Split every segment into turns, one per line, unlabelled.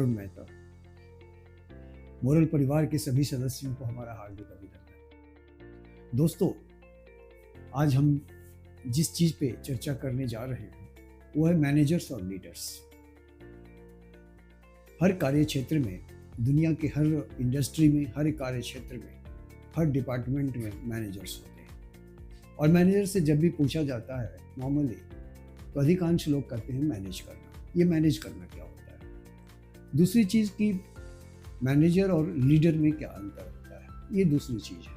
Arun Mehta. Moral परिवार के सभी सदस्यों को हमारा हार्दिक अभिनंदन। दोस्तों, आज हम जिस चीज पे चर्चा करने जा रहे हैं वो है मैनेजर्स और लीडर्स। हर कार्य क्षेत्र में, दुनिया के हर इंडस्ट्री में, हर कार्य क्षेत्र में, हर डिपार्टमेंट में मैनेजर्स होते हैं। और मैनेजर से जब भी पूछा जाता है नॉर्मली, तो अधिकांश लोग कहते हैं मैनेज करना। ये मैनेज करना क्या होता है? दूसरी चीज़ की मैनेजर और लीडर में क्या अंतर होता है, ये दूसरी चीज़ है।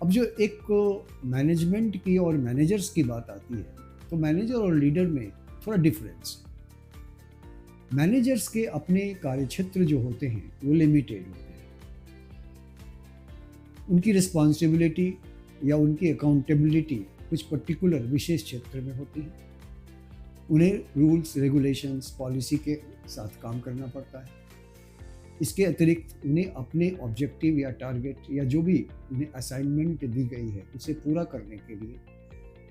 अब जो एक मैनेजमेंट की और मैनेजर्स की बात आती है, तो मैनेजर और लीडर में थोड़ा डिफरेंस है। मैनेजर्स के अपने कार्यक्षेत्र जो होते हैं वो लिमिटेड होते हैं। उनकी रिस्पॉन्सिबिलिटी या उनकी अकाउंटेबिलिटी कुछ पर्टिकुलर विशेष क्षेत्र में होती है। उन्हें रूल्स, रेगुलेशंस, पॉलिसी के साथ काम करना पड़ता है। इसके अतिरिक्त उन्हें अपने ऑब्जेक्टिव या टारगेट या जो भी उन्हें असाइनमेंट दी गई है उसे पूरा करने के लिए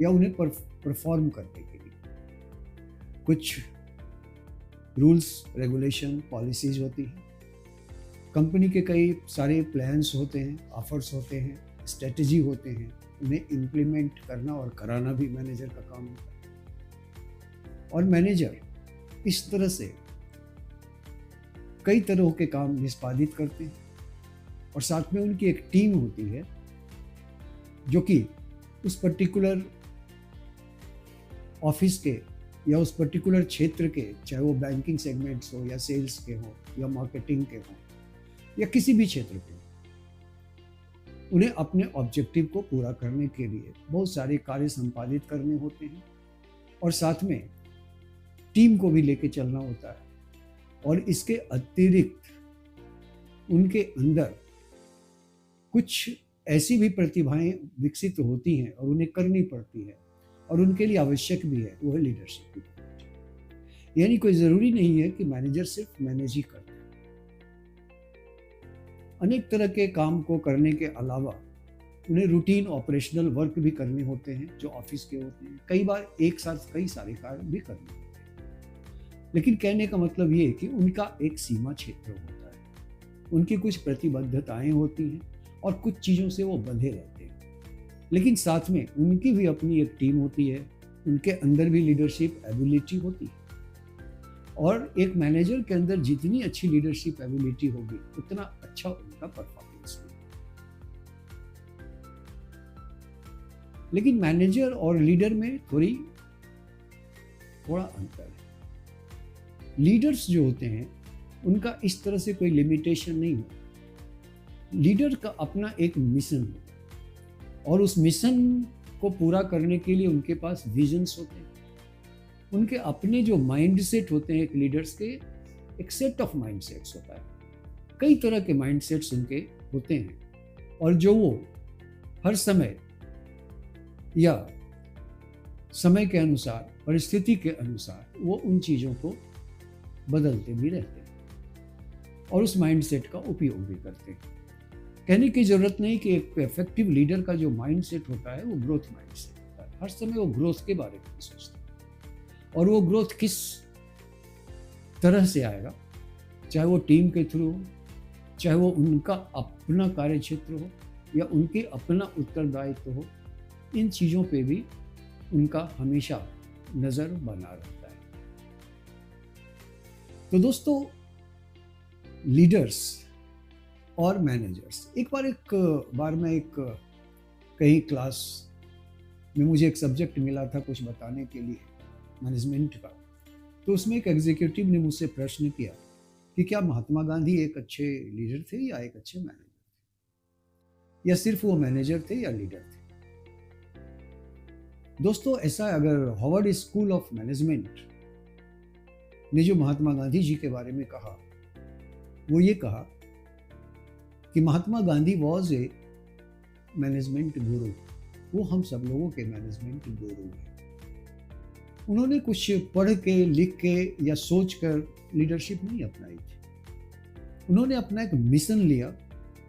या उन्हें परफॉर्म करने के लिए कुछ रूल्स, रेगुलेशन, पॉलिसीज होती हैं। कंपनी के कई सारे प्लान्स होते हैं, ऑफर्स होते हैं, स्ट्रेटजी होते हैं। उन्हें इम्प्लीमेंट करना और कराना भी मैनेजर का काम होता है। और मैनेजर इस तरह से कई तरह के काम निष्पादित करते हैं और साथ में उनकी एक टीम होती है जो कि उस पर्टिकुलर ऑफिस के या उस पर्टिकुलर क्षेत्र के, चाहे वो बैंकिंग सेगमेंट्स हो या सेल्स के हो या मार्केटिंग के हो या किसी भी क्षेत्र के, उन्हें अपने ऑब्जेक्टिव को पूरा करने के लिए बहुत सारे कार्य संपादित करने होते हैं और साथ में टीम को भी लेके चलना होता है। और इसके अतिरिक्त उनके अंदर कुछ ऐसी भी प्रतिभाएं विकसित होती हैं और उन्हें करनी पड़ती है और उनके लिए आवश्यक भी है, वो है लीडरशिप की। यानी कोई ज़रूरी नहीं है कि मैनेजर सिर्फ मैनेज ही करते हैं। अनेक तरह के काम को करने के अलावा उन्हें रूटीन ऑपरेशनल वर्क भी करने होते हैं जो ऑफिस के होते हैं। कई बार एक साथ कई सारे कार्य भी करने होते हैं। लेकिन कहने का मतलब ये है कि उनका एक सीमा क्षेत्र होता है, उनकी कुछ प्रतिबद्धताएं होती हैं और कुछ चीज़ों से वो बंधे रहते हैं। लेकिन साथ में उनकी भी अपनी एक टीम होती है, उनके अंदर भी लीडरशिप एबिलिटी होती है। और एक मैनेजर के अंदर जितनी अच्छी लीडरशिप एबिलिटी होगी उतना अच्छा उनका परफॉर्मेंस होगा। लेकिन मैनेजर और लीडर में थोड़ा अंतर है। लीडर्स जो होते हैं उनका इस तरह से कोई लिमिटेशन नहीं होता। लीडर का अपना एक मिशन होता है और उस मिशन को पूरा करने के लिए उनके पास विजन्स होते हैं। उनके अपने जो माइंडसेट होते हैं, एक लीडर्स के एक सेट ऑफ माइंडसेट्स होता है। कई तरह के माइंडसेट्स उनके होते हैं और जो वो हर समय या समय के अनुसार, परिस्थिति के अनुसार वो उन चीज़ों को बदलते भी रहते हैं और उस माइंडसेट का उपयोग भी करते हैं। कहने की जरूरत नहीं कि एक इफेक्टिव लीडर का जो माइंडसेट होता है वो ग्रोथ माइंडसेट होता है। हर समय वो ग्रोथ के बारे में सोचते हैं और वो ग्रोथ किस तरह से आएगा, चाहे वो टीम के थ्रू हो, चाहे वो उनका अपना कार्य क्षेत्र हो या उनके अपना उत्तरदायित्व हो, इन चीज़ों पे भी उनका हमेशा नज़र बना रहता है। तो दोस्तों, लीडर्स और मैनेजर्स, एक बार मैं कहीं क्लास में मुझे एक सब्जेक्ट मिला था कुछ बताने के लिए मैनेजमेंट का। तो उसमें एक एग्जीक्यूटिव ने मुझसे प्रश्न किया कि क्या महात्मा गांधी एक अच्छे लीडर थे या एक अच्छे मैनेजर थे, या सिर्फ वो मैनेजर थे या लीडर थे। दोस्तों, ऐसा अगर हार्वर्ड स्कूल ऑफ मैनेजमेंट ने जो महात्मा गांधी जी के बारे में कहा, वो ये कहा कि Mahatma Gandhi was a management गुरु। वो हम सब लोगों के मैनेजमेंट गुरु हैं। उन्होंने कुछ पढ़ के, लिख के या सोच कर लीडरशिप नहीं अपनाई थी। उन्होंने अपना एक मिशन लिया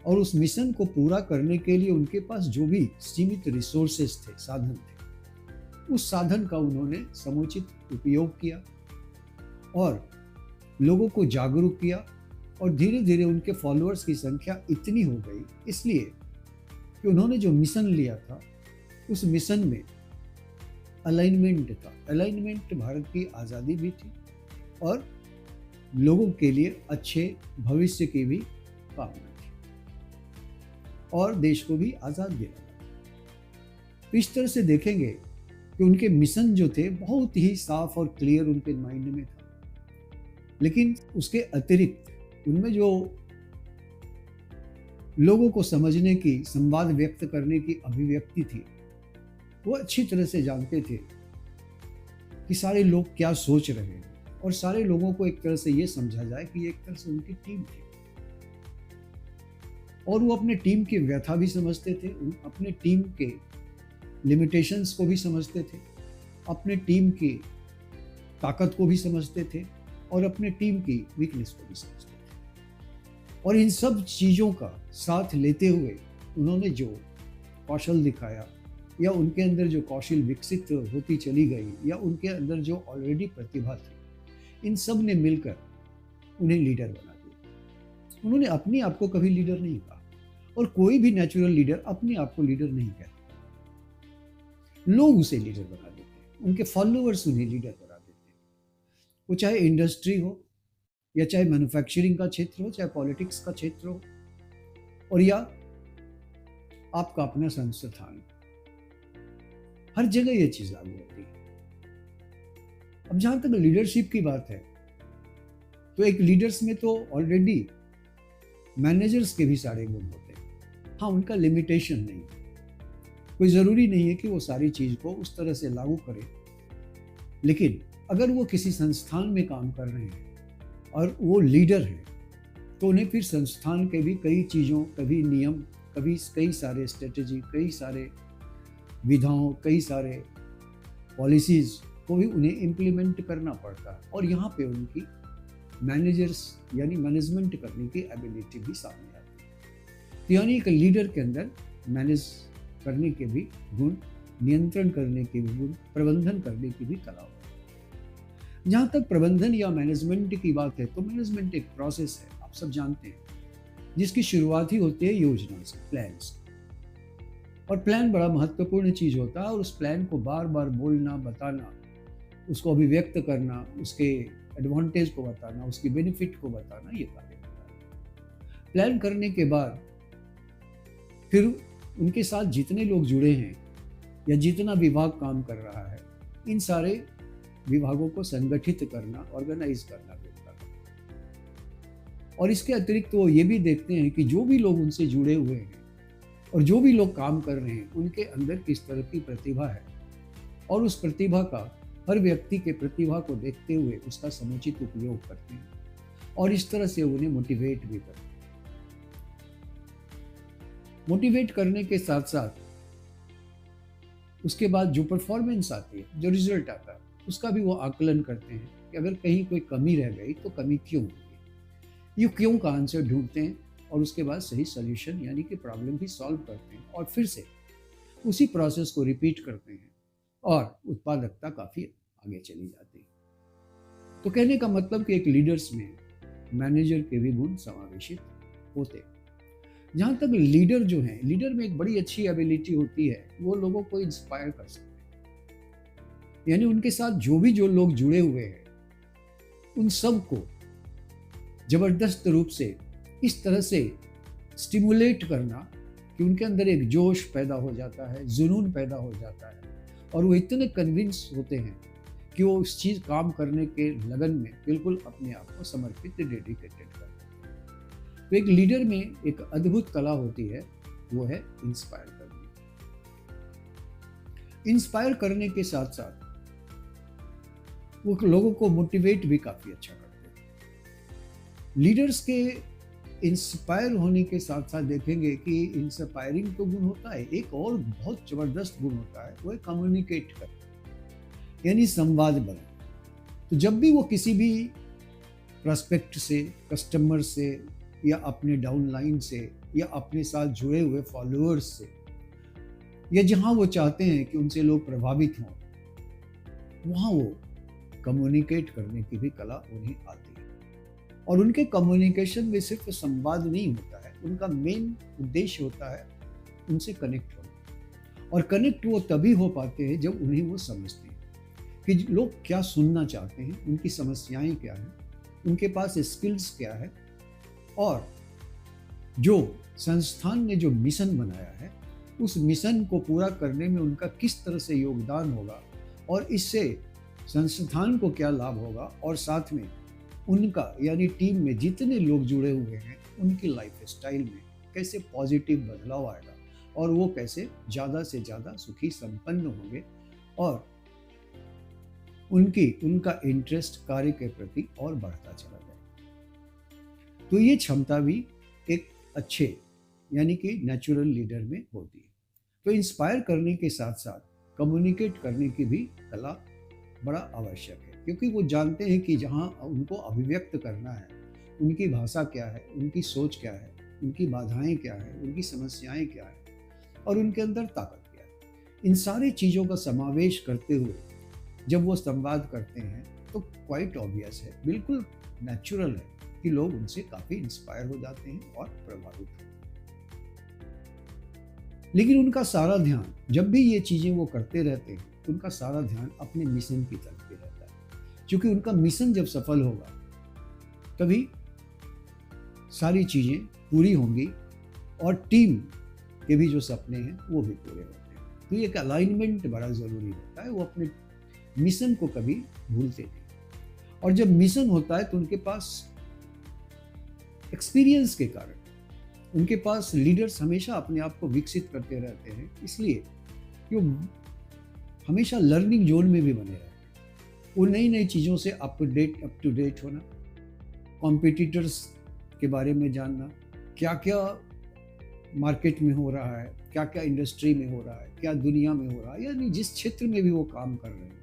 और उस मिशन को पूरा करने के लिए उनके पास जो भी सीमित रिसोर्सेस थे, साधन थे, उस साधन का उन्होंने समुचित उपयोग किया और लोगों को जागरूक किया और धीरे धीरे उनके फॉलोअर्स की संख्या इतनी हो गई, इसलिए कि उन्होंने जो मिशन लिया था उस मिशन में अलाइनमेंट था। अलाइनमेंट भारत की आज़ादी भी थी और लोगों के लिए अच्छे भविष्य की भी कामना थी और देश को भी आज़ाद दिलाना था। इस तरह से देखेंगे कि उनके मिशन जो थे बहुत ही साफ और क्लियर उनके माइंड में था, लेकिन उसके अतिरिक्त उनमें जो लोगों को समझने की, संवाद व्यक्त करने की अभिव्यक्ति थी, वो अच्छी तरह से जानते थे कि सारे लोग क्या सोच रहे हैं और सारे लोगों को एक तरह से ये समझा जाए कि ये एक तरह से उनकी टीम थी और वो अपने टीम की व्यथा भी समझते थे, अपने टीम के लिमिटेशंस को भी समझते थे, अपने टीम की ताकत को भी समझते थे और अपने टीम की वीकनेस को भी समझते थे। और इन सब चीज़ों का साथ लेते हुए उन्होंने जो कौशल दिखाया या उनके अंदर जो कौशल विकसित होती चली गई या उनके अंदर जो ऑलरेडी प्रतिभा थी, इन सब ने मिलकर उन्हें लीडर बना दिया। उन्होंने अपने आप को कभी लीडर नहीं कहा और कोई भी नेचुरल लीडर अपने आप को लीडर नहीं कहता। लोग उसे लीडर बना देते हैं, उनके फॉलोअर्स उन्हें लीडर बना देते हैं। वो चाहे इंडस्ट्री हो या चाहे मैन्युफैक्चरिंग का क्षेत्र हो, चाहे पॉलिटिक्स का क्षेत्र हो और या आपका अपना संस्थान, हर जगह ये चीज लागू होती है। अब जहां तक लीडरशिप की बात है तो एक लीडर्स में तो ऑलरेडी मैनेजर्स के भी सारे गुण होते हैं। हाँ, उनका लिमिटेशन नहीं है, कोई ज़रूरी नहीं है कि वो सारी चीज़ को उस तरह से लागू करे, लेकिन अगर वो किसी संस्थान में काम कर रहे हैं और वो लीडर हैं तो उन्हें फिर संस्थान के भी कई चीज़ों, कभी नियम, कभी कई सारे स्ट्रेटजी, कई सारे विधाओं, कई सारे पॉलिसीज़ को भी उन्हें इम्प्लीमेंट करना पड़ता है और यहाँ पे उनकी मैनेजर्स यानी मैनेजमेंट करने की एबिलिटी भी सामने आती है। तो यानी एक लीडर के अंदर मैनेज करने के भी गुण, नियंत्रण करने के भी गुण, प्रबंधन करने की भी कला होती है। जहाँ तक प्रबंधन या मैनेजमेंट की बात है तो मैनेजमेंट एक प्रोसेस है, आप सब जानते हैं, जिसकी शुरुआत ही होती है योजना से, प्लान से। और प्लान बड़ा महत्वपूर्ण चीज़ होता है और उस प्लान को बार बार बोलना, बताना, उसको अभिव्यक्त करना, उसके एडवांटेज को बताना, उसकी बेनिफिट को बताना, ये कार्य होता है। प्लान करने के बाद फिर उनके साथ जितने लोग जुड़े हैं या जितना विभाग काम कर रहा है, इन सारे विभागों को संगठित करना, ऑर्गेनाइज करना पड़ता है। और इसके अतिरिक्त वो ये भी देखते हैं कि जो भी लोग उनसे जुड़े हुए हैं और जो भी लोग काम कर रहे हैं, उनके अंदर किस तरह की प्रतिभा है और उस प्रतिभा का, हर व्यक्ति के प्रतिभा को देखते हुए उसका समुचित उपयोग करते हैं और इस तरह से उन्हें मोटिवेट भी करते हैं। मोटिवेट करने के साथ साथ उसके बाद जो परफॉर्मेंस आती है, जो रिजल्ट आता है, उसका भी वो आकलन करते हैं कि अगर कहीं कोई कमी रह गई तो कमी क्यों हुई, ये क्यों का आंसर ढूंढते हैं और उसके बाद सही सॉल्यूशन यानी कि प्रॉब्लम भी सॉल्व करते हैं और फिर से उसी प्रोसेस को रिपीट करते हैं और उत्पादकता काफ़ी आगे चली जाती है। तो कहने का मतलब कि एक लीडर्स में मैनेजर के भी गुण समावेशित होते हैं। जहाँ तक लीडर जो है, लीडर में एक बड़ी अच्छी एबिलिटी होती है, वो लोगों को इंस्पायर कर सकते हैं। यानी उनके साथ जो लोग जुड़े हुए हैं, उन सब को जबरदस्त रूप से इस तरह से स्टिमुलेट करना कि उनके अंदर एक जोश पैदा हो जाता है, जुनून पैदा हो जाता है और वो इतने कन्विंस होते हैं कि वो उस चीज़ काम करने के लगन में बिल्कुल अपने आप को समर्पित, डेडिकेटेड करते हैं। तो एक लीडर में एक अद्भुत कला होती है, वो है इंस्पायर करने। इंस्पायर करने के साथ साथ वो लोगों को मोटिवेट भी काफ़ी अच्छा करते हैं। लीडर्स के इंस्पायर होने के साथ साथ देखेंगे कि इंस्पायरिंग तो गुण होता है, एक और बहुत ज़बरदस्त गुण होता है, वो है कम्युनिकेट करना, यानी संवाद बनाना। तो जब भी वो किसी भी प्रोस्पेक्ट से, कस्टमर से या अपने डाउनलाइन से या अपने साथ जुड़े हुए फॉलोअर्स से या जहाँ वो चाहते हैं कि उनसे लोग प्रभावित हों, वहाँ वो कम्युनिकेट करने की भी कला उन्हें आती है। और उनके कम्युनिकेशन में सिर्फ संवाद नहीं होता है, उनका मेन उद्देश्य होता है उनसे कनेक्ट होना। और कनेक्ट वो तभी हो पाते हैं जब उन्हें वो समझते हैं कि लोग क्या सुनना चाहते हैं, उनकी समस्याएं क्या हैं, उनके पास स्किल्स क्या है, और जो संस्थान ने जो मिशन बनाया है उस मिशन को पूरा करने में उनका किस तरह से योगदान होगा, और इससे संस्थान को क्या लाभ होगा, और साथ में उनका यानी टीम में जितने लोग जुड़े हुए हैं उनकी लाइफ स्टाइल में कैसे पॉजिटिव बदलाव आएगा, और वो कैसे ज़्यादा से ज़्यादा सुखी संपन्न होंगे, और उनका इंटरेस्ट कार्य के प्रति और बढ़ता चला जाएगा। तो ये क्षमता भी एक अच्छे यानी कि नेचुरल लीडर में होती है। तो इंस्पायर करने के साथ साथ कम्युनिकेट करने की भी कला बड़ा आवश्यक है, क्योंकि वो जानते हैं कि जहाँ उनको अभिव्यक्त करना है उनकी भाषा क्या है, उनकी सोच क्या है, उनकी बाधाएं क्या है, उनकी समस्याएं क्या है, और उनके अंदर ताकत क्या है। इन सारी चीज़ों का समावेश करते हुए जब वो संवाद करते हैं तो क्वाइट ऑब्वियस है, बिल्कुल नेचुरल है कि लोग उनसे काफ़ी इंस्पायर हो जाते हैं और प्रभावित होते हैं। लेकिन उनका सारा ध्यान जब भी ये चीज़ें वो करते रहते हैं तो उनका सारा ध्यान अपने मिशन की तरफ भी रहता है, क्योंकि उनका मिशन जब सफल होगा तभी सारी चीज़ें पूरी होंगी और टीम के भी जो सपने हैं वो भी पूरे होते हैं। तो ये एक अलाइनमेंट बड़ा ज़रूरी होता है, वो अपने मिशन को कभी भूलते नहीं। और जब मिशन होता है तो उनके पास एक्सपीरियंस के कारण उनके पास लीडर्स हमेशा अपने आप को विकसित करते रहते हैं, इसलिए वो हमेशा लर्निंग जोन में भी बने रहते हैं। वो नई नई चीज़ों से अप टू डेट होना, कॉम्पिटिटर्स के बारे में जानना, क्या क्या मार्केट में हो रहा है, क्या क्या इंडस्ट्री में हो रहा है, क्या दुनिया में हो रहा है, यानी जिस क्षेत्र में भी वो काम कर रहे हैं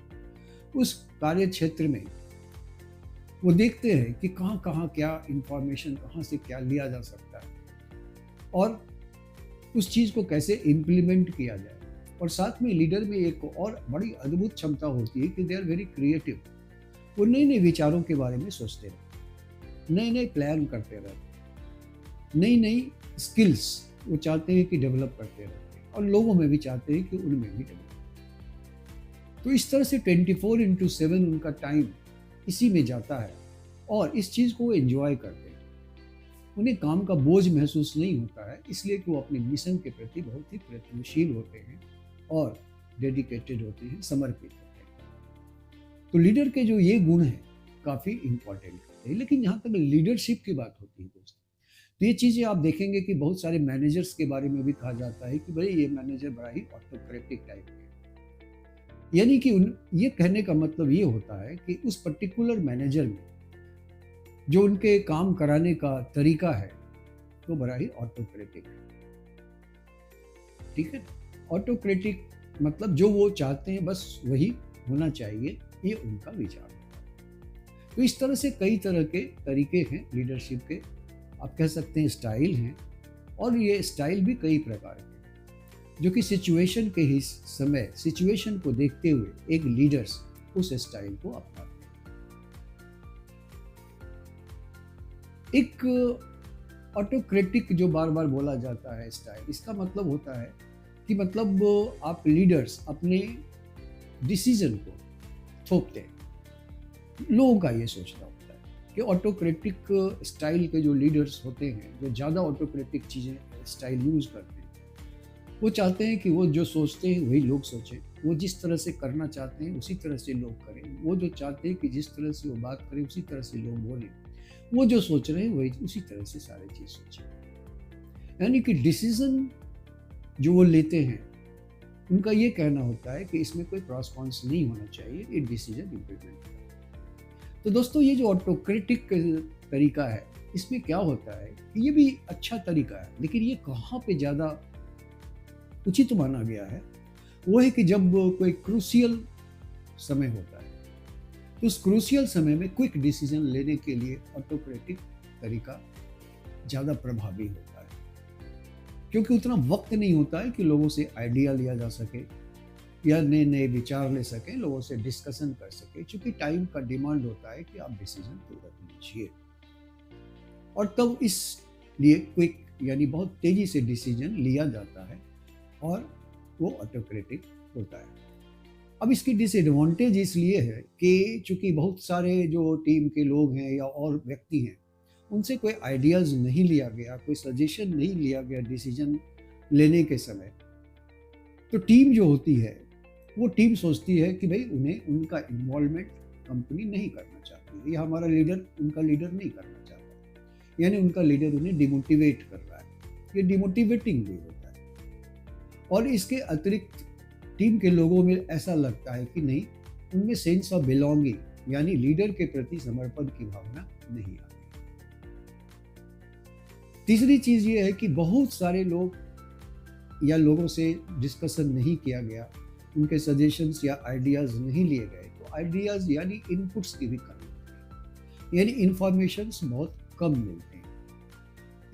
उस कार्य क्षेत्र में वो देखते हैं कि कहाँ कहाँ क्या इंफॉर्मेशन, कहाँ से क्या लिया जा सकता है और उस चीज़ को कैसे इम्प्लीमेंट किया जाए। और साथ में लीडर में एक और बड़ी अद्भुत क्षमता होती है कि दे आर वेरी क्रिएटिव। वो नए नए विचारों के बारे में सोचते रहते, नए नए प्लान करते रहते, नई नई स्किल्स वो चाहते हैं कि डेवलप करते रहते हैं, और लोगों में भी चाहते हैं कि उनमें भी डेवलप। तो इस तरह से 24/7 उनका टाइम इसी में जाता है और इस चीज़ को वो एंजॉय करते हैं। उन्हें काम का बोझ महसूस नहीं होता है, इसलिए कि वो अपने मिशन के प्रति बहुत ही प्रयत्नशील होते हैं और डेडिकेटेड होते हैं, समर्पित होते हैं। तो लीडर के जो ये गुण हैं काफ़ी इम्पॉर्टेंट होते हैं। लेकिन यहाँ तक लीडरशिप की बात होती है दोस्तों, तो ये चीज़ें आप देखेंगे कि बहुत सारे मैनेजर्स के बारे में भी कहा जाता है कि भाई ये मैनेजर बड़ा ही ऑटोक्रेटिक टाइप के, यानी कि ये कहने का मतलब ये होता है कि उस पर्टिकुलर मैनेजर में जो उनके काम कराने का तरीका है तो बड़ा ही ऑटोक्रेटिक है। ठीक है, ऑटोक्रेटिक मतलब जो वो चाहते हैं बस वही होना चाहिए, ये उनका विचार है। तो इस तरह से कई तरह के तरीके हैं लीडरशिप के, आप कह सकते हैं स्टाइल हैं, और ये स्टाइल भी कई प्रकार के हैं जो कि सिचुएशन के ही समय सिचुएशन को देखते हुए एक लीडर्स उस स्टाइल को अपनाते हैं। एक ऑटोक्रेटिक जो बार बार बोला जाता है स्टाइल, इसका मतलब होता है कि मतलब आप लीडर्स अपने डिसीजन को थोपते हैं। लोगों का ये सोचना होता है कि ऑटोक्रेटिक स्टाइल के जो लीडर्स होते हैं, जो ज़्यादा ऑटोक्रेटिक चीज़ें स्टाइल यूज़ करते हैं, वो चाहते हैं कि वो जो सोचते हैं वही लोग सोचें, वो जिस तरह से करना चाहते हैं उसी तरह से लोग करें, वो जो चाहते हैं कि जिस तरह से वो बात करें उसी तरह से लोग बोलें, वो जो सोच रहे हैं वही उसी तरह से सारी चीज़ सोचें। यानी कि डिसीजन जो वो लेते हैं उनका ये कहना होता है कि इसमें कोई क्रॉस कॉन्स नहीं होना चाहिए, ये डिसीजन इम्प्लीमेंट करें। तो दोस्तों ये जो ऑटोक्रेटिक तरीका है इसमें क्या होता है कि ये भी अच्छा तरीका है, लेकिन ये कहाँ पे ज़्यादा उचित माना गया है वो है कि जब कोई क्रूशियल समय होता है तो उस क्रूशियल समय में क्विक डिसीजन लेने के लिए ऑटोक्रेटिक तरीका ज़्यादा प्रभावी होता है, क्योंकि उतना वक्त नहीं होता है कि लोगों से आइडिया लिया जा सके या नए नए विचार ले सकें, लोगों से डिस्कशन कर सके, क्योंकि टाइम का डिमांड होता है कि आप डिसीजन तुरंत लीजिए। और तब इस लिए क्विक यानी बहुत तेजी से डिसीजन लिया जाता है और वो ऑटोक्रेटिक होता है। अब इसकी डिसएडवांटेज इसलिए है कि चूंकि बहुत सारे जो टीम के लोग हैं या और व्यक्ति हैं, उनसे कोई आइडियाज़ नहीं लिया गया, कोई सजेशन नहीं लिया गया डिसीजन लेने के समय, तो टीम जो होती है वो टीम सोचती है कि भाई उन्हें उनका इन्वॉल्वमेंट कंपनी नहीं करना चाहती, या हमारा लीडर उनका लीडर नहीं करना चाहता, यानी उनका लीडर उन्हें डिमोटिवेट कर रहा है। ये डिमोटिवेटिंग भी होता है। और इसके अतिरिक्त टीम के लोगों में ऐसा लगता है कि नहीं, उनमें सेंस ऑफ बिलोंगिंग यानी लीडर के प्रति समर्पण की भावना नहीं आती। तीसरी चीज ये है कि बहुत सारे लोग या लोगों से डिस्कशन नहीं किया गया, उनके सजेशंस या आइडियाज नहीं लिए गए, तो आइडियाज यानी इनपुट्स की भी कमी होती है, यानी इंफॉर्मेशंस बहुत कम मिलते हैं।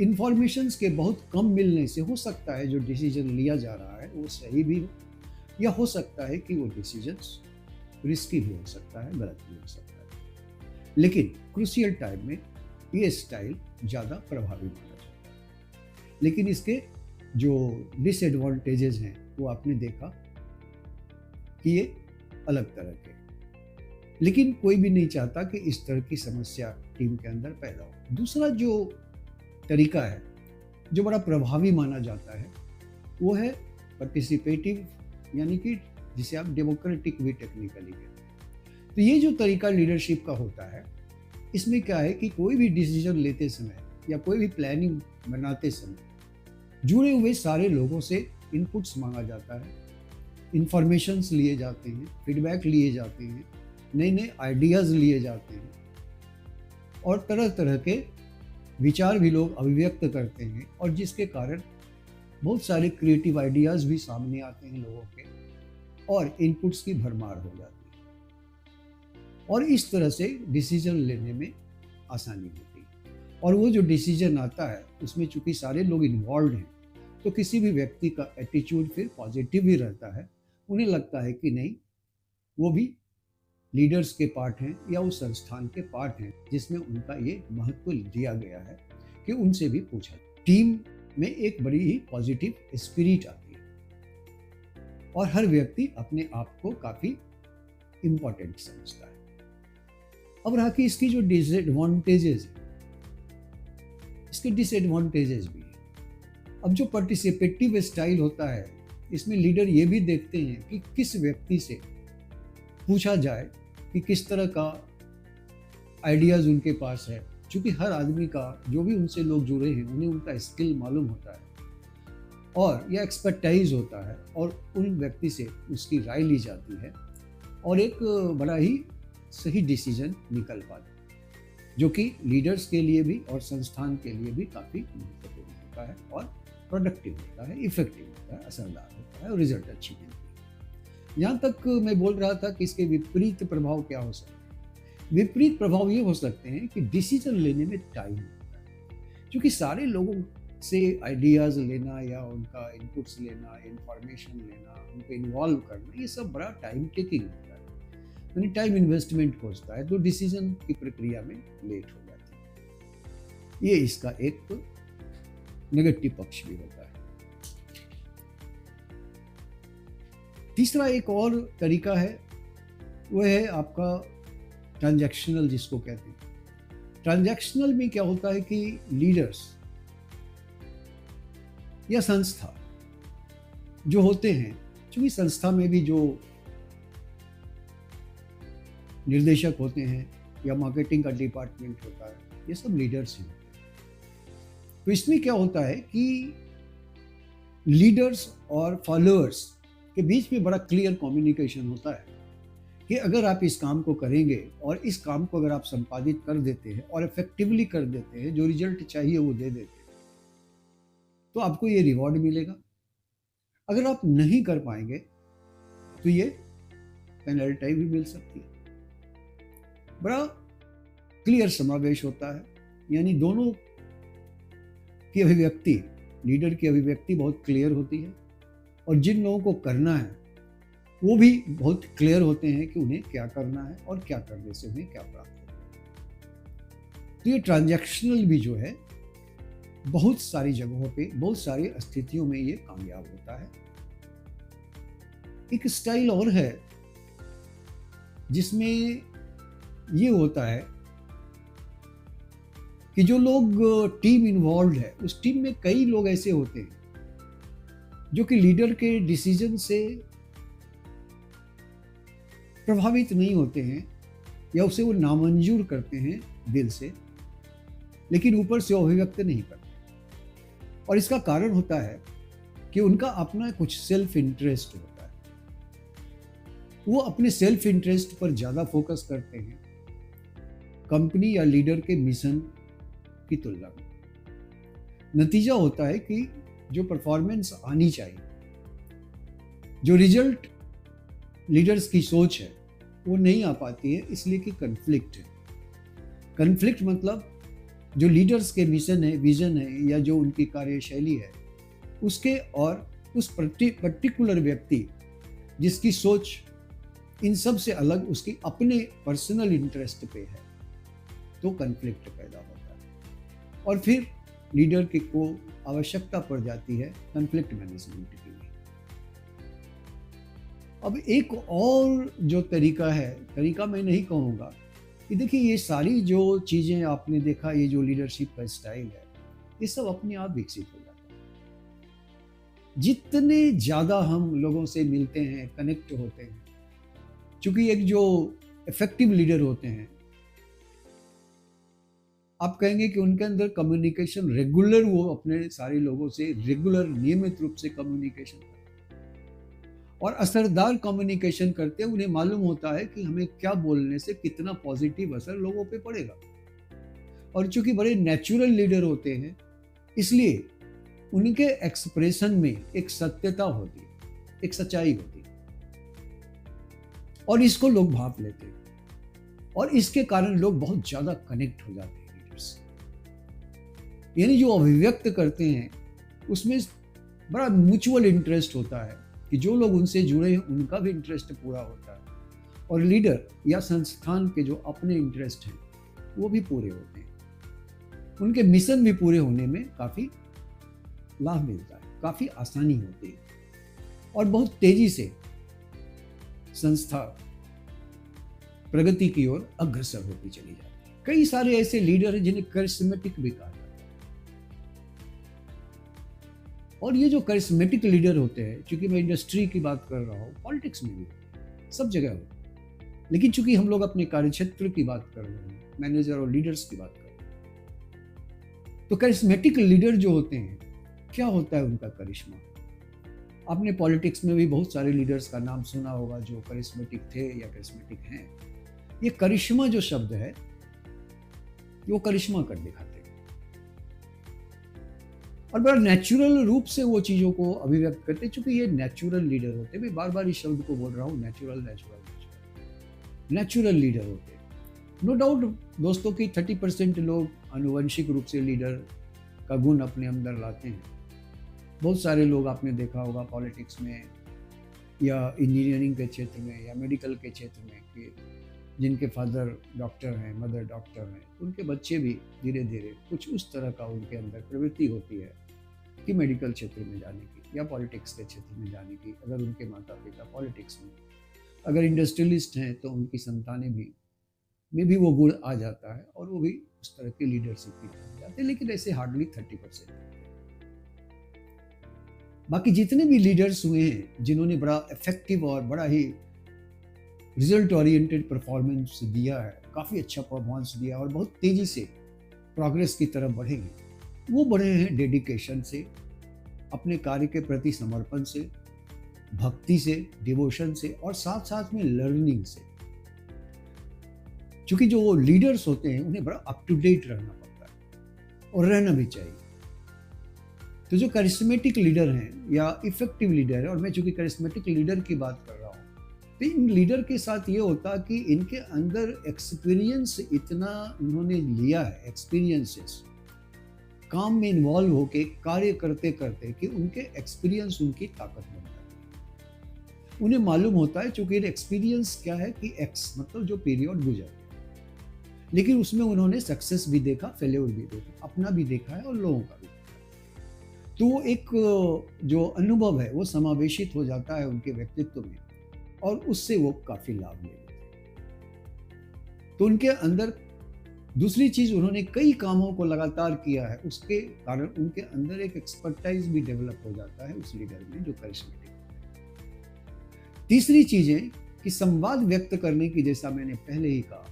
इंफॉर्मेशंस के बहुत कम मिलने से हो सकता है जो डिसीजन लिया जा रहा है वो सही भी हो, या हो सकता है कि वो डिसीजंस रिस्की भी हो सकता है, गलत भी हो सकता है। लेकिन क्रूशियल टाइम में ये स्टाइल ज़्यादा प्रभावी माना जाता है। लेकिन इसके जो डिसएडवांटेजेस हैं वो आपने देखा कि ये अलग तरह के, लेकिन कोई भी नहीं चाहता कि इस तरह की समस्या टीम के अंदर पैदा हो। दूसरा जो तरीका है जो बड़ा प्रभावी माना जाता है वो है पार्टिसिपेटिव, यानी कि जिसे आप डेमोक्रेटिक भी टेक्निकली कहते हैं। तो ये जो तरीका लीडरशिप का होता है, इसमें क्या है कि कोई भी डिसीजन लेते समय या कोई भी प्लानिंग बनाते समय जुड़े हुए सारे लोगों से इनपुट्स मांगा जाता है, इंफॉर्मेशंस लिए जाते हैं, फीडबैक लिए जाते हैं, नए नए आइडियाज़ लिए जाते हैं, और तरह तरह के विचार भी लोग अभिव्यक्त करते हैं, और जिसके कारण बहुत सारे क्रिएटिव आइडियाज़ भी सामने आते हैं लोगों के, और इनपुट्स की भरमार हो जाती है, और इस तरह से डिसीजन लेने में आसानी होती है। और वो जो डिसीजन आता है उसमें चूंकि सारे लोग इन्वॉल्व हैं, तो किसी भी व्यक्ति का एटीट्यूड फिर पॉजिटिव ही रहता है। उन्हें लगता है कि नहीं, वो भी लीडर्स के पार्ट हैं या उस संस्थान के पार्ट हैं जिसमें उनका ये महत्व दिया गया है कि उनसे भी पूछा। टीम में एक बड़ी ही पॉजिटिव स्पिरिट आती है और हर व्यक्ति अपने आप को काफ़ी इम्पोर्टेंट समझता है। अब रहा कि इसकी जो डिसएडवांटेजेस है, इसके डिसएडवांटेजेस भी है। अब जो पार्टिसिपेटिव स्टाइल होता है, इसमें लीडर ये भी देखते हैं कि किस व्यक्ति से पूछा जाए कि किस तरह का आइडियाज़ उनके पास है, क्योंकि हर आदमी का जो भी उनसे लोग जुड़े हैं उन्हें उनका स्किल मालूम होता है और या एक्सपर्टाइज होता है, और उन व्यक्ति से उसकी राय ली जाती है और एक बड़ा ही सही डिसीजन निकल पाता है, जो कि लीडर्स के लिए भी और संस्थान के लिए भी काफ़ी महत्वपूर्ण होता है और प्रोडक्टिव होता है, इफेक्टिव होता है, असरदार होता है और रिजल्ट अच्छी मिलती है। यहाँ तक मैं बोल रहा था कि इसके विपरीत प्रभाव क्या हो सकते हैं। विपरीत प्रभाव ये हो सकते हैं कि डिसीजन लेने में टाइम लगता है, क्योंकि सारे लोगों से आइडियाज़ लेना या उनका इनपुट्स लेना, इंफॉर्मेशन लेना, उनको इन्वॉल्व करना, ये सब बड़ा टाइम टेकिंग होता है, यानी टाइम इन्वेस्टमेंट होता है, तो डिसीजन की प्रक्रिया में लेट हो जाती है। ये इसका एक नेगेटिव पक्ष भी होता है। तीसरा एक और तरीका है, वो है आपका ट्रांजैक्शनल, जिसको कहते हैं। ट्रांजैक्शनल में क्या होता है कि लीडर्स या संस्था जो होते हैं, क्योंकि संस्था में भी जो निर्देशक होते हैं या मार्केटिंग का डिपार्टमेंट होता है, ये सब लीडर्स ही होते हैं। तो इसमें क्या होता है कि लीडर्स और फॉलोअर्स के बीच में बड़ा क्लियर कम्युनिकेशन होता है कि अगर आप इस काम को करेंगे और इस काम को अगर आप संपादित कर देते हैं और इफेक्टिवली कर देते हैं, जो रिजल्ट चाहिए वो दे देते हैं, तो आपको ये रिवॉर्ड मिलेगा। अगर आप नहीं कर पाएंगे तो ये पेनल्टी भी मिल सकती है। बड़ा क्लियर समावेश होता है, यानी दोनों की अभिव्यक्ति, लीडर की अभिव्यक्ति बहुत क्लियर होती है और जिन लोगों को करना है वो भी बहुत क्लियर होते हैं कि उन्हें क्या करना है और क्या करने से उन्हें क्या प्राप्त होगा। तो ये ट्रांजैक्शनल भी जो है बहुत सारी जगहों पे, बहुत सारी स्थितियों में ये कामयाब होता है। एक स्टाइल और है जिसमें ये होता है कि जो लोग टीम इन्वॉल्व है, उस टीम में कई लोग ऐसे होते हैं जो कि लीडर के डिसीजन से प्रभावित नहीं होते हैं या उसे वो नामंजूर करते हैं दिल से, लेकिन ऊपर से अभिव्यक्त नहीं करते। और इसका कारण होता है कि उनका अपना कुछ सेल्फ इंटरेस्ट होता है। वो अपने सेल्फ इंटरेस्ट पर ज़्यादा फोकस करते हैं कंपनी या लीडर के मिशन की तुलना में। नतीजा होता है कि जो परफॉर्मेंस आनी चाहिए, जो रिजल्ट लीडर्स की सोच है, वो नहीं आ पाती है, इसलिए कि कन्फ्लिक्ट है। कन्फ्लिक्ट मतलब जो लीडर्स के मिशन है, विजन है, या जो उनकी कार्यशैली है, उसके और उस पर्टिकुलर व्यक्ति जिसकी सोच इन सब से अलग उसकी अपने पर्सनल इंटरेस्ट पे है, तो कन्फ्लिक्ट पैदा होता है। और फिर लीडर की को आवश्यकता पड़ जाती है कन्फ्लिक्ट मैनेजमेंट की। अब एक और जो तरीका है, तरीका मैं नहीं कहूँगा कि देखिए ये सारी जो चीज़ें आपने देखा, ये जो लीडरशिप का स्टाइल है, ये सब अपने आप विकसित हो जाता है। जितने ज़्यादा हम लोगों से मिलते हैं, कनेक्ट होते हैं, चूंकि एक जो इफेक्टिव लीडर होते हैं, आप कहेंगे कि उनके अंदर कम्युनिकेशन रेगुलर, वो अपने सारे लोगों से रेगुलर नियमित रूप से कम्युनिकेशन करते हैं और असरदार कम्युनिकेशन करते हैं। उन्हें मालूम होता है कि हमें क्या बोलने से कितना पॉजिटिव असर लोगों पे पड़ेगा। और चूंकि बड़े नेचुरल लीडर होते हैं, इसलिए उनके एक्सप्रेशन में एक सत्यता होती है, एक सच्चाई होती है, और इसको लोग भाप लेते हैं और इसके कारण लोग बहुत ज्यादा कनेक्ट हो जाते हैं लीडर्स से। यानी जो अभिव्यक्त करते हैं उसमें बड़ा म्यूचुअल इंटरेस्ट होता है कि जो लोग उनसे जुड़े हैं उनका भी इंटरेस्ट पूरा होता है, और लीडर या संस्थान के जो अपने इंटरेस्ट हैं वो भी पूरे होते हैं। उनके मिशन भी पूरे होने में काफ़ी लाभ मिलता है, काफ़ी आसानी होती है और बहुत तेजी से संस्था प्रगति की ओर अग्रसर होती चली जाती है। कई सारे ऐसे लीडर हैं जिन्हें करिश्मेटिक भी कहा जाता है। और ये जो करिश्मेटिक लीडर होते हैं, चूंकि मैं इंडस्ट्री की बात कर रहा हूँ, पॉलिटिक्स में भी सब जगह होते हैं, लेकिन चूंकि हम लोग अपने कार्यक्षेत्र की बात कर रहे हैं, मैनेजर और लीडर्स की बात कर रहे हैं, तो करिश्मेटिक लीडर जो होते हैं, क्या होता है उनका करिश्मा? आपने पॉलिटिक्स में भी बहुत सारे लीडर्स का नाम सुना होगा जो करिश्मेटिक थे या करिश्मेटिक हैं। ये करिश्मा जो शब्द है, वो करिश्मा कर दिखाते हैं और बड़ा नेचुरल रूप से वो चीज़ों को अभिव्यक्त करते हैं। चूंकि ये नेचुरल लीडर होते हैं, मैं बार बार इस शब्द को बोल रहा हूँ, नेचुरल लीडर होते हैं। नो डाउट दोस्तों कि 30% लोग आनुवंशिक रूप से लीडर का गुण अपने अंदर लाते हैं। बहुत सारे लोग आपने देखा होगा पॉलिटिक्स में या इंजीनियरिंग के क्षेत्र में या मेडिकल के क्षेत्र में कि जिनके फादर डॉक्टर हैं, मदर डॉक्टर हैं, उनके बच्चे भी धीरे धीरे कुछ उस तरह का उनके अंदर प्रवृत्ति होती है कि मेडिकल क्षेत्र में जाने की या पॉलिटिक्स के क्षेत्र में जाने की। अगर उनके माता पिता पॉलिटिक्स में, अगर इंडस्ट्रियलिस्ट हैं तो उनकी संतानें में भी वो गुण आ जाता है और वो भी उस तरह की लीडरशिप की तरफ जाते हैं, लेकिन ऐसे हार्डली 30%। बाकी जितने भी लीडर्स हुए हैं जिन्होंने बड़ा इफेक्टिव और बड़ा ही रिजल्ट ओरिएंटेड परफॉर्मेंस दिया है, काफ़ी अच्छा परफॉर्मेंस दिया और बहुत तेज़ी से प्रोग्रेस की तरफ बढ़ेंगे, वो बढ़े हैं डेडिकेशन से, अपने कार्य के प्रति समर्पण से, भक्ति से, डिवोशन से और साथ साथ में लर्निंग से। क्योंकि जो लीडर्स होते हैं उन्हें बड़ा अप टू डेट रहना पड़ता है और रहना भी चाहिए। तो जो करिश्मेटिक लीडर हैं या इफेक्टिव लीडर है, और मैं चूंकि करिश्मेटिक लीडर की बात कर रहा हूँ, तो इन लीडर के साथ ये होता कि इनके अंदर एक्सपीरियंस इतना उन्होंने लिया है, एक्सपीरियंसेस, काम में इन्वॉल्व होके कार्य करते करते, कि उनके एक्सपीरियंस उनकी ताकत बन जाती है। उन्हें मालूम होता है, चूंकि एक्सपीरियंस क्या है कि एक्स मतलब जो पीरियड गुजर, लेकिन उसमें उन्होंने सक्सेस भी देखा, फेल्योर भी देखा, अपना भी देखा है और लोगों का भी देखा है। तो वो एक जो अनुभव है वो समावेशित हो जाता है उनके व्यक्तित्व में, और उससे वो काफ़ी लाभ ले लेते हैं। तो उनके अंदर दूसरी चीज़, उन्होंने कई कामों को लगातार किया है, उसके कारण उनके अंदर एक एक्सपर्टाइज भी डेवलप हो जाता है उस लीडर में जो करिश्मेटिक है। तीसरी चीज़ है कि संवाद व्यक्त करने की, जैसा मैंने पहले ही कहा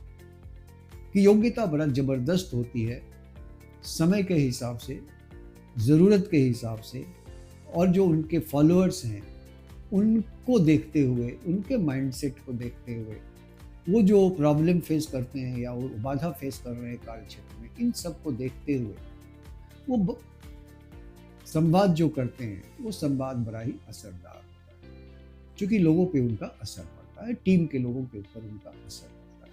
कि योग्यता बड़ा ज़बरदस्त होती है, समय के हिसाब से, ज़रूरत के हिसाब से, और जो उनके फॉलोअर्स हैं उनको देखते हुए, उनके माइंडसेट को देखते हुए, वो जो प्रॉब्लम फेस करते हैं या वो बाधा फेस कर रहे हैं कार्य क्षेत्र में, इन सब को देखते हुए वो संवाद जो करते हैं वो संवाद बड़ा ही असरदार होता है, क्योंकि लोगों पे उनका असर पड़ता है, टीम के लोगों के ऊपर उनका असर पड़ता है।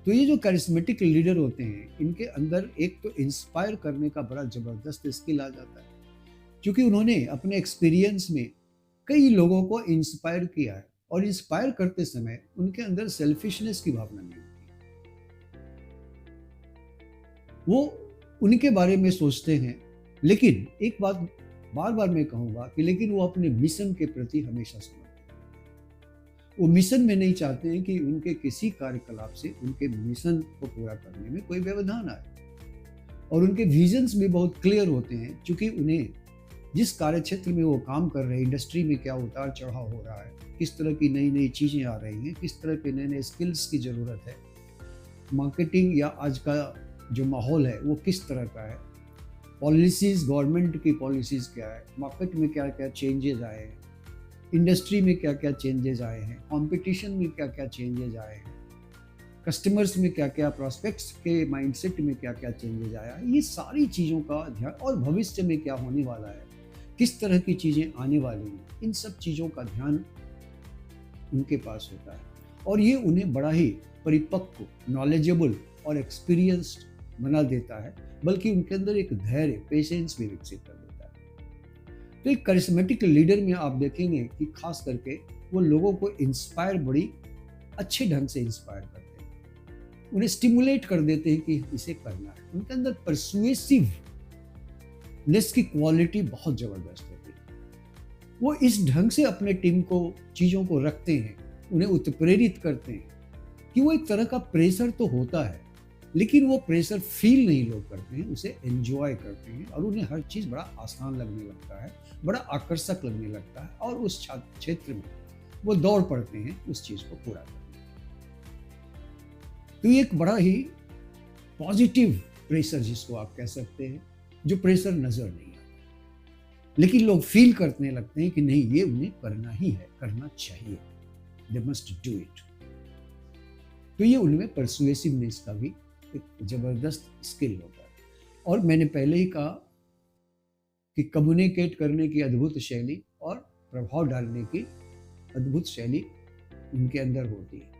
तो ये जो करिश्मेटिक लीडर होते हैं, इनके अंदर एक तो इंस्पायर करने का बड़ा ज़बरदस्त स्किल आ जाता है, क्योंकि उन्होंने अपने एक्सपीरियंस में कई लोगों को इंस्पायर किया है, और इंस्पायर करते समय उनके अंदर सेल्फिशनेस की भावना नहीं होती। वो उनके बारे में सोचते हैं, लेकिन एक बात बार बार मैं कहूँगा कि लेकिन वो अपने मिशन के प्रति हमेशा समर्पित हैं। वो मिशन में नहीं चाहते हैं कि उनके किसी कार्यकलाप से उनके मिशन को पूरा करने में कोई व्यवधान आए, और उनके विजन्स भी बहुत क्लियर होते हैं, क्योंकि उन्हें जिस कार्य क्षेत्र में वो काम कर रहे हैं, इंडस्ट्री में क्या उतार चढ़ाव हो रहा है, किस तरह की नई नई चीज़ें आ रही हैं, किस तरह के नए नए स्किल्स की ज़रूरत है, मार्केटिंग या आज का जो माहौल है वो किस तरह का है, पॉलिसीज़, गवर्नमेंट की पॉलिसीज़ क्या है, मार्केट में क्या क्या चेंजेस आए हैं, इंडस्ट्री में क्या क्या चेंजेस आए हैं, कंपटीशन में क्या क्या चेंजेस आए हैं, कस्टमर्स में क्या क्या, प्रॉस्पेक्ट्स के माइंडसेट में क्या क्या चेंजेस आया है, ये सारी चीज़ों का ध्यान, और भविष्य में क्या होने वाला है, किस तरह की चीज़ें आने वाली हैं, इन सब चीज़ों का ध्यान उनके पास होता है, और ये उन्हें बड़ा ही परिपक्व, नॉलेजेबल और एक्सपीरियंस्ड बना देता है, बल्कि उनके अंदर एक धैर्य, पेशेंस भी विकसित कर देता है। तो एक करिश्मेटिक लीडर में आप देखेंगे कि खास करके वो लोगों को इंस्पायर, बड़ी अच्छे ढंग से इंस्पायर करते हैं, उन्हें स्टिमुलेट कर देते हैं कि इसे करना है। उनके अंदर परसुएसिव नेस की क्वालिटी बहुत ज़बरदस्त होती है। वो इस ढंग से अपने टीम को, चीज़ों को रखते हैं, उन्हें उत्प्रेरित करते हैं कि वो एक तरह का प्रेशर तो होता है, लेकिन वो प्रेशर फील नहीं लोग करते हैं, उसे एंजॉय करते हैं, और उन्हें हर चीज़ बड़ा आसान लगने लगता है, बड़ा आकर्षक लगने लगता है, और उस क्षेत्र में वो दौड़ पड़ते हैं उस चीज़ को पूरा करने। तो ये एक बड़ा ही पॉजिटिव प्रेशर जिसको आप कह सकते हैं, जो प्रेशर नजर नहीं आता, लेकिन लोग फील करने लगते हैं कि नहीं, ये उन्हें करना ही है, करना चाहिए, दे मस्ट डू इट। तो ये उनमें परसुएसिवनेस का भी एक जबरदस्त स्किल होता है। और मैंने पहले ही कहा कि कम्युनिकेट करने की अद्भुत शैली और प्रभाव डालने की अद्भुत शैली उनके अंदर होती है,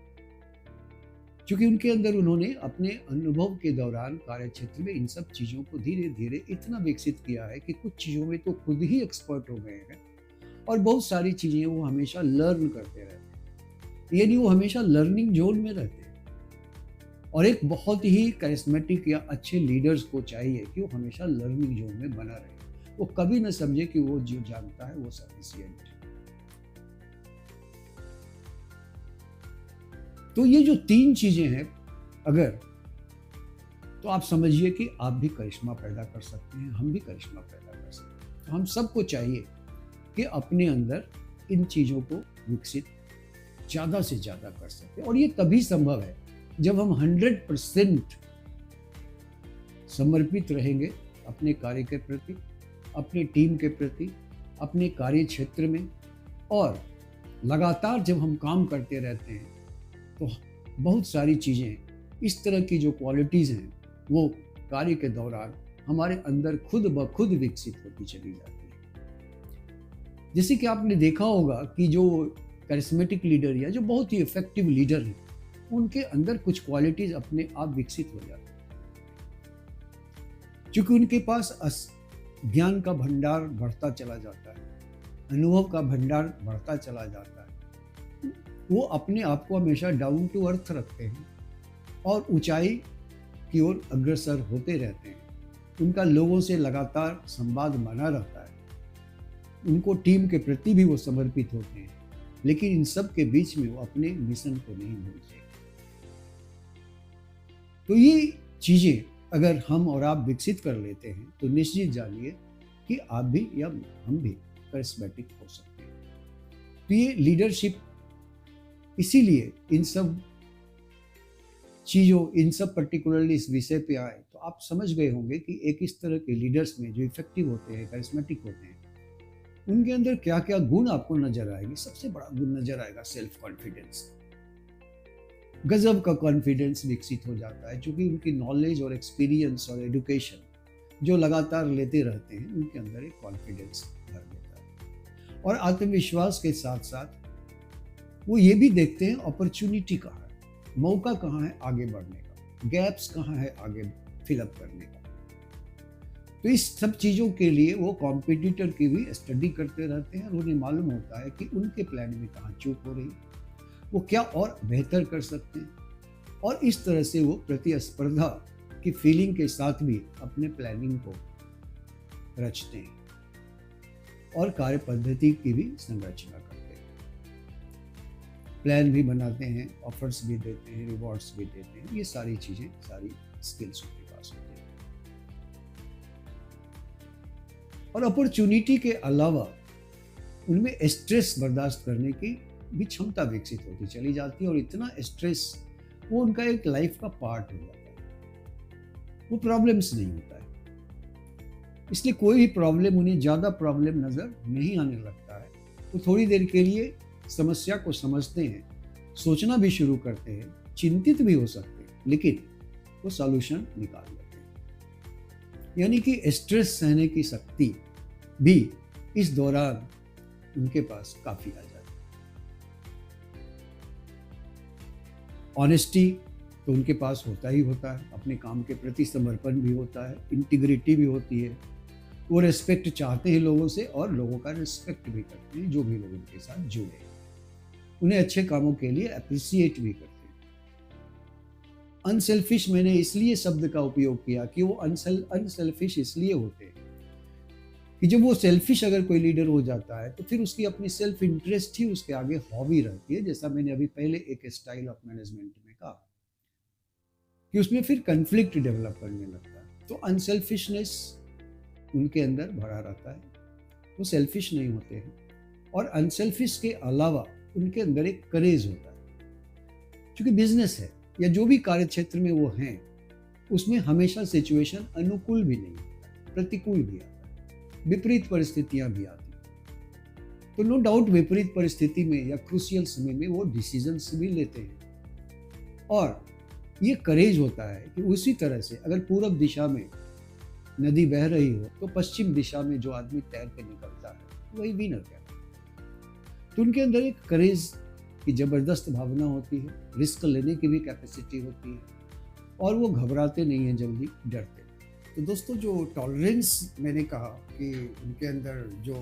क्योंकि उनके अंदर उन्होंने अपने अनुभव के दौरान कार्य क्षेत्र में इन सब चीज़ों को धीरे धीरे इतना विकसित किया है कि कुछ चीज़ों में तो खुद ही एक्सपर्ट हो गए हैं, और बहुत सारी चीज़ें वो हमेशा लर्न करते रहते हैं, यानी वो हमेशा लर्निंग जोन में रहते हैं। और एक बहुत ही करिश्मेटिक या अच्छे लीडर्स को चाहिए कि वो हमेशा लर्निंग जोन में बना रहे, वो कभी ना समझे कि वो जो जानता है वो सफिशिएंट है। तो ये जो तीन चीजें हैं, अगर तो आप समझिए कि आप भी करिश्मा पैदा कर सकते हैं, हम भी करिश्मा पैदा कर सकते हैं। तो हम सबको चाहिए कि अपने अंदर इन चीज़ों को विकसित ज़्यादा से ज़्यादा कर सकें, और ये तभी संभव है जब हम 100% समर्पित रहेंगे अपने कार्य के प्रति, अपने टीम के प्रति, अपने कार्य क्षेत्र में, और लगातार जब हम काम करते रहते हैं तो बहुत सारी चीज़ें, इस तरह की जो क्वालिटीज़ हैं वो कार्य के दौरान हमारे अंदर खुद ब खुद विकसित होती चली जाती है। जैसे कि आपने देखा होगा कि जो करिश्मेटिक लीडर या जो बहुत ही इफेक्टिव लीडर हैं, उनके अंदर कुछ क्वालिटीज़ अपने आप विकसित हो जाती हैं, क्योंकि उनके पास ज्ञान का भंडार बढ़ता चला जाता है, अनुभव का भंडार बढ़ता चला जाता है। वो अपने आप को हमेशा डाउन टू अर्थ रखते हैं, और ऊंचाई की ओर अग्रसर होते रहते हैं। उनका लोगों से लगातार संवाद बना रहता है, उनको टीम के प्रति भी वो समर्पित होते हैं, लेकिन इन सब के बीच में वो अपने मिशन को नहीं भूलते। तो ये चीजें अगर हम और आप विकसित कर लेते हैं तो निश्चित जानिए कि आप भी या हम भी करिश्मेटिक हो सकते हैं। तो ये लीडरशिप, इसीलिए इन सब चीज़ों, इन सब पर्टिकुलरली इस विषय पे आए तो आप समझ गए होंगे कि एक इस तरह के लीडर्स में जो इफेक्टिव होते हैं, करिश्मेटिक होते हैं, उनके अंदर क्या क्या गुण आपको नजर आएगी। सबसे बड़ा गुण नजर आएगा सेल्फ कॉन्फिडेंस। गजब का कॉन्फिडेंस विकसित हो जाता है, क्योंकि उनकी नॉलेज और एक्सपीरियंस और एजुकेशन जो लगातार लेते रहते हैं, उनके अंदर एक कॉन्फिडेंस भर देता है। और आत्मविश्वास के साथ साथ वो ये भी देखते हैं अपॉर्चुनिटी कहाँ है, मौका कहाँ है आगे बढ़ने का, गैप्स कहाँ है आगे फिलअप करने का। तो इस सब चीज़ों के लिए वो कॉम्पिटिटर की भी स्टडी करते रहते हैं और उन्हें मालूम होता है कि उनके प्लान में कहाँ चूक हो रही है, वो क्या और बेहतर कर सकते हैं, और इस तरह से वो प्रतिस्पर्धा की फीलिंग के साथ भी अपने प्लानिंग को रचते हैं और कार्य पद्धति की भी संरचना करते हैं। प्लान भी बनाते हैं, ऑफर्स भी देते हैं, रिवॉर्ड्स भी देते हैं। ये सारी चीजें, सारी स्किल्स उनके पास होती हैं। और अपॉर्चुनिटी के अलावा उनमें स्ट्रेस बर्दाश्त करने की भी क्षमता विकसित होती चली जाती है, और इतना स्ट्रेस वो उनका एक लाइफ का पार्ट हो जाता है। वो प्रॉब्लम्स नहीं होता है, इसलिए कोई भी प्रॉब्लम उन्हें ज़्यादा प्रॉब्लम नज़र नहीं आने लगता है। वो थोड़ी देर के लिए समस्या को समझते हैं, सोचना भी शुरू करते हैं, चिंतित भी हो सकते हैं, लेकिन वो सॉल्यूशन निकाल लेते हैं। यानी कि स्ट्रेस सहने की शक्ति भी इस दौरान उनके पास काफ़ी आ जाती है। ऑनेस्टी तो उनके पास होता ही होता है, अपने काम के प्रति समर्पण भी होता है, इंटीग्रिटी भी होती है। वो रिस्पेक्ट चाहते हैं लोगों से और लोगों का रिस्पेक्ट भी करते हैं, जो भी लोग उनके साथ जुड़े। उन्हें अच्छे कामों के लिए अप्रिसिएट भी करते हैं। अनसेल्फिश मैंने इसलिए शब्द का उपयोग किया कि वो अनसेल्फिश इसलिए होते हैं कि जब वो सेल्फिश अगर कोई लीडर हो जाता है तो फिर उसकी अपनी सेल्फ इंटरेस्ट ही उसके आगे हॉबी रहती है। जैसा मैंने अभी पहले एक स्टाइल ऑफ मैनेजमेंट में कहा कि उसमें फिर कन्फ्लिक्ट डेवलप करने लगता है। तो अनसेल्फिशनेस उनके अंदर भरा रहता है, वो सेल्फिश नहीं होते हैं। और अनसेल्फिश के अलावा उनके अंदर एक करेज होता है, क्योंकि बिजनेस है या जो भी कार्य क्षेत्र में वो हैं, उसमें हमेशा सिचुएशन अनुकूल भी नहीं होता, प्रतिकूल भी आता है, विपरीत परिस्थितियां भी आती हैं। तो नो डाउट विपरीत परिस्थिति में या क्रूशियल समय में वो डिसीजंस भी लेते हैं। और ये करेज होता है कि उसी तरह से अगर पूरब दिशा में नदी बह रही हो तो पश्चिम दिशा में जो आदमी तैर के निकलता है वही विनर कहलाता है। तो उनके अंदर एक करेज की जबरदस्त भावना होती है, रिस्क लेने की भी कैपेसिटी होती है, और वो घबराते नहीं हैं जल्दी, डरते। तो दोस्तों, जो टॉलरेंस मैंने कहा कि उनके अंदर जो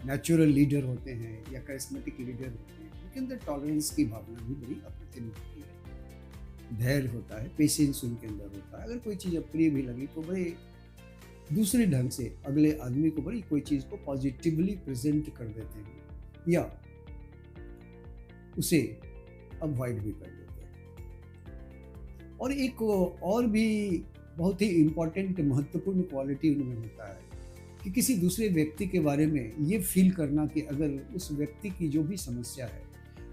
नेचुरल लीडर होते हैं या करिश्मेटिक लीडर होते हैं, उनके अंदर टॉलरेंस की भावना भी बड़ी अप्रतिम होती है। धैर्य होता है, पेशेंस उनके अंदर होता है। अगर कोई चीज़ अप्रिय भी लगी तो बड़े दूसरे ढंग से अगले आदमी को बड़ी कोई चीज़ को पॉजिटिवली प्रेजेंट कर देते हैं या उसे अवॉइड भी कर देते हैं। और एक और भी बहुत ही इम्पोर्टेंट महत्वपूर्ण क्वालिटी उनमें होता है कि किसी दूसरे व्यक्ति के बारे में ये फील करना कि अगर उस व्यक्ति की जो भी समस्या है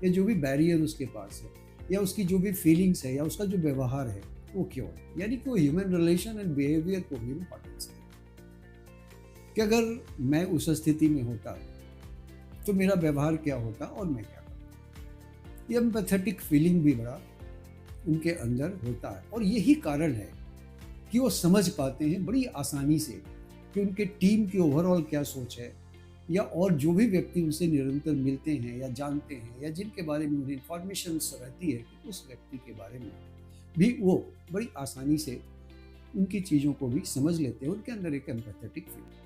या जो भी बैरियर उसके पास है या उसकी जो भी फीलिंग्स है या उसका जो व्यवहार है वो क्यों है। यानी कि वो ह्यूमन रिलेशन एंड बिहेवियर को भी इम्पोर्टेंस है कि अगर मैं उस स्थिति में होता तो मेरा व्यवहार क्या होता और मैं क्या करता। ये एम्पैथेटिक फीलिंग भी बड़ा उनके अंदर होता है, और यही कारण है कि वो समझ पाते हैं बड़ी आसानी से कि उनके टीम की ओवरऑल क्या सोच है, या और जो भी व्यक्ति उनसे निरंतर मिलते हैं या जानते हैं या जिनके बारे में उन्हें इंफॉर्मेशन रहती है कि उस व्यक्ति के बारे में भी वो बड़ी आसानी से उनकी चीज़ों को भी समझ लेते हैं। उनके अंदर एक एम्पैथेटिक फीलिंग।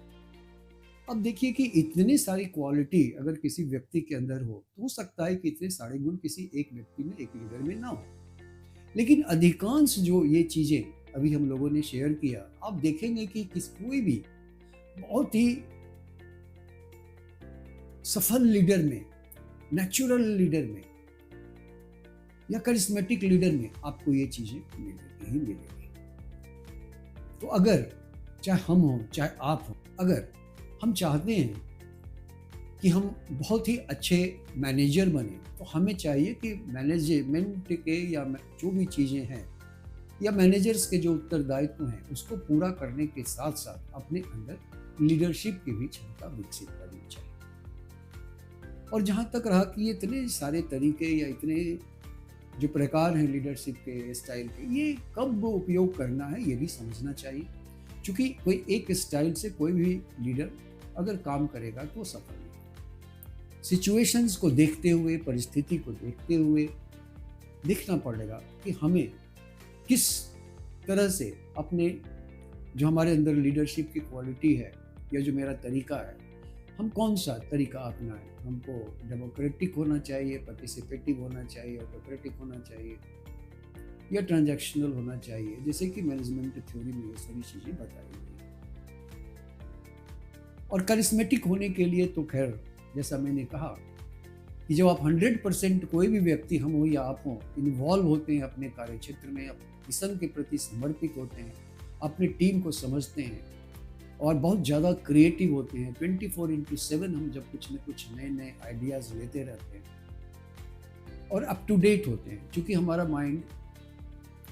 अब देखिए कि इतनी सारी क्वालिटी अगर किसी व्यक्ति के अंदर हो सकता है कि इतने सारे गुण किसी एक व्यक्ति में, एक लीडर में ना हो, लेकिन अधिकांश जो ये चीज़ें अभी हम लोगों ने शेयर किया, आप देखेंगे कि कोई भी बहुत ही सफल लीडर में, नेचुरल लीडर में या करिश्मेटिक लीडर में आपको ये चीज़ें मिलेगी ही मिलेगी। तो अगर चाहे हम हों चाहे आप हों, अगर हम चाहते हैं कि हम बहुत ही अच्छे मैनेजर बने, तो हमें चाहिए कि मैनेजमेंट के या जो भी चीज़ें हैं या मैनेजर्स के जो उत्तरदायित्व हैं उसको पूरा करने के साथ साथ अपने अंदर लीडरशिप की भी क्षमता विकसित करनी चाहिए। और जहाँ तक रहा कि ये इतने सारे तरीके या इतने जो प्रकार हैं लीडरशिप के स्टाइल के, ये कब उपयोग करना है ये भी समझना चाहिए, क्योंकि कोई एक स्टाइल से कोई भी लीडर अगर काम करेगा तो सफल नहीं। सिचुएशंस को देखते हुए, परिस्थिति को देखते हुए देखना पड़ेगा कि हमें किस तरह से अपने जो हमारे अंदर लीडरशिप की क्वालिटी है या जो मेरा तरीका है, हम कौन सा तरीका अपनाएं। हमको डेमोक्रेटिक होना चाहिए, पार्टिसिपेटिव होना चाहिए, ऑटोक्रेटिक होना चाहिए या ट्रांजैक्शनल होना चाहिए, जैसे कि मैनेजमेंट थ्योरी में ये सारी चीज़ें बताई गई। और करिश्मेटिक होने के लिए तो खैर जैसा मैंने कहा कि जब आप 100% कोई भी व्यक्ति, हम हो या आप हो, इन्वॉल्व होते हैं अपने कार्य क्षेत्र में, मिशन के प्रति समर्पित होते हैं, अपनी टीम को समझते हैं और बहुत ज़्यादा क्रिएटिव होते हैं, 24/7 हम जब कुछ न कुछ नए नए आइडियाज़ लेते रहते हैं और अप टू डेट होते हैं, क्योंकि हमारा माइंड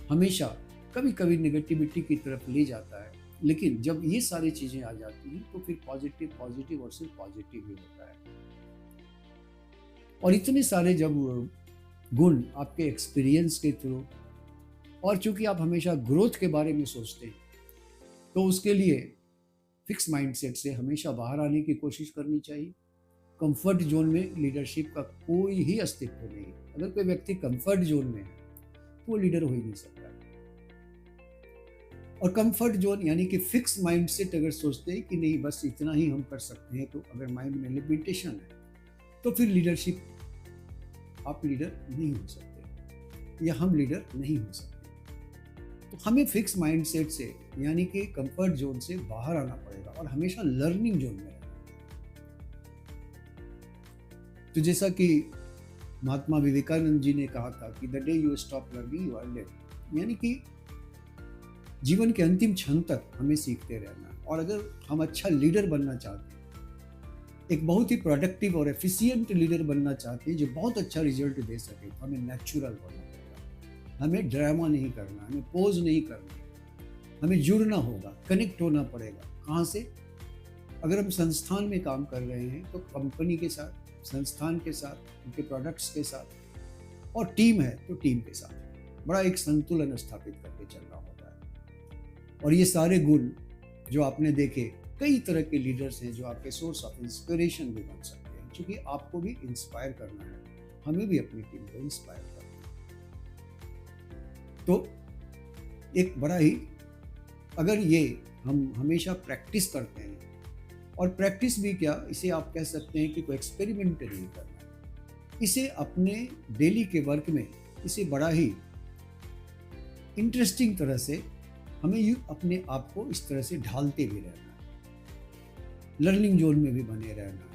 हमेशा कभी कभी नेगेटिविटी की तरफ ले जाता है, लेकिन जब ये सारी चीज़ें आ जाती हैं तो फिर पॉजिटिव और सिर्फ पॉजिटिव ही होता है। और इतने सारे जब गुण आपके एक्सपीरियंस के थ्रू, और चूंकि आप हमेशा ग्रोथ के बारे में सोचते हैं, तो उसके लिए फिक्स माइंडसेट से हमेशा बाहर आने की कोशिश करनी चाहिए। कंफर्ट जोन में लीडरशिप का कोई ही अस्तित्व नहीं। अगर कोई व्यक्ति कंफर्ट जोन में है तो वो लीडर हो ही नहीं सकता। और कंफर्ट जोन यानी कि फिक्स माइंडसेट अगर सोचते हैं कि नहीं बस इतना ही हम कर सकते हैं, तो अगर माइंड में लिमिटेशन है तो फिर लीडरशिप, आप लीडर नहीं हो सकते या हम लीडर नहीं हो सकते। तो हमें फिक्स माइंडसेट से यानी कि कंफर्ट जोन से बाहर आना पड़ेगा और हमेशा लर्निंग जोन में रहना। तो जैसा कि महात्मा विवेकानंद जी ने कहा था कि the day you stop learning you are dead, यानी कि जीवन के अंतिम क्षण तक हमें सीखते रहना है। और अगर हम अच्छा लीडर बनना चाहते हैं, एक बहुत ही प्रोडक्टिव और एफिशिएंट लीडर बनना चाहते हैं जो बहुत अच्छा रिजल्ट दे सके, तो हमें नेचुरल होना पड़ेगा। हमें ड्रामा नहीं करना, हमें पोज नहीं करना, हमें जुड़ना होगा, कनेक्ट होना पड़ेगा। कहाँ से? अगर हम संस्थान में काम कर रहे हैं तो कंपनी के साथ, संस्थान के साथ, उनके प्रोडक्ट्स के साथ, और टीम है तो टीम के साथ बड़ा एक संतुलन स्थापित करके चलना होता है। और ये सारे गुण जो आपने देखे, कई तरह के लीडर्स हैं जो आपके सोर्स ऑफ इंस्पिरेशन भी बन सकते हैं, क्योंकि आपको भी इंस्पायर करना है, हमें भी अपनी टीम को इंस्पायर करना है। तो एक बड़ा ही, अगर ये हम हमेशा प्रैक्टिस करते हैं, और प्रैक्टिस भी क्या, इसे आप कह सकते हैं कि कोई एक्सपेरिमेंट नहीं करना है, इसे अपने डेली के वर्क में इसे बड़ा ही इंटरेस्टिंग तरह से हमें अपने आप को इस तरह से ढालते भी रहना है, लर्निंग जोन में भी बने रहना है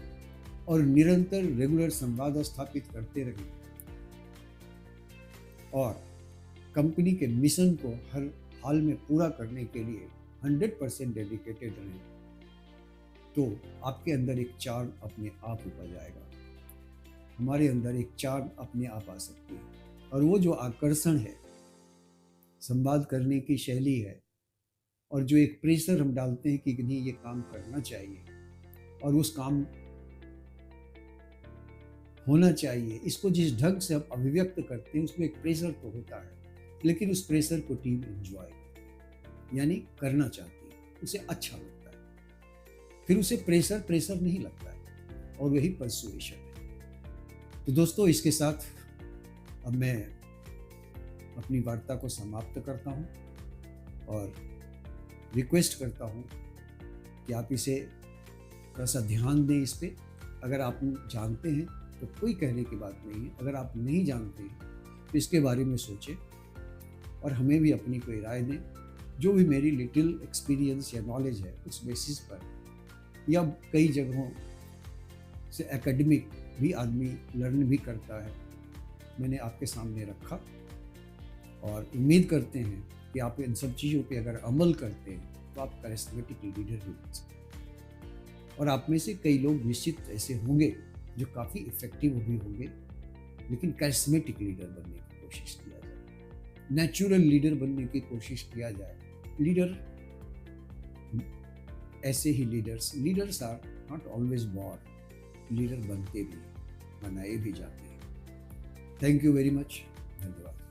और निरंतर रेगुलर संवाद स्थापित करते रहना और कंपनी के मिशन को हर हाल में पूरा करने के लिए 100% डेडिकेटेड रहें, तो आपके अंदर एक चार्म अपने आप उपज आएगा। हमारे अंदर एक चार्म अपने आप आ सकती है, और वो जो आकर्षण है, संवाद करने की शैली है, और जो एक प्रेशर हम डालते हैं कि नहीं ये काम करना चाहिए और उस काम होना चाहिए, इसको जिस ढंग से हम अभिव्यक्त करते हैं उसमें एक प्रेशर तो होता है, लेकिन उस प्रेशर को टीम एंजॉय यानी करना चाहती है, उसे अच्छा लगता है, फिर उसे प्रेशर नहीं लगता है, और वही परसुएशन है। तो दोस्तों, इसके साथ अब मैं अपनी वार्ता को समाप्त करता हूँ और रिक्वेस्ट करता हूँ कि आप इसे थोड़ा सा ध्यान दें इस पे। अगर आप जानते हैं तो कोई कहने की बात नहीं है, अगर आप नहीं जानते हैं तो इसके बारे में सोचें और हमें भी अपनी कोई राय दें। जो भी मेरी लिटिल एक्सपीरियंस या नॉलेज है उस बेसिस पर, या कई जगहों से एकेडमिक भी आदमी लर्न भी करता है, मैंने आपके सामने रखा। और उम्मीद करते हैं कि आप इन सब चीज़ों पे अगर अमल करते हैं तो आप करिश्मेटिक लीडर भी बन सकते हैं। और आप में से कई लोग निश्चित ऐसे होंगे जो काफ़ी इफेक्टिव भी होंगे। लेकिन करिश्मेटिक लीडर बनने की कोशिश किया जाए, नेचुरल लीडर बनने की कोशिश किया जाए। लीडर ऐसे ही leaders are not always born, leader बनते भी, बनाए भी जाते हैं। थैंक यू वेरी मच, धन्यवाद।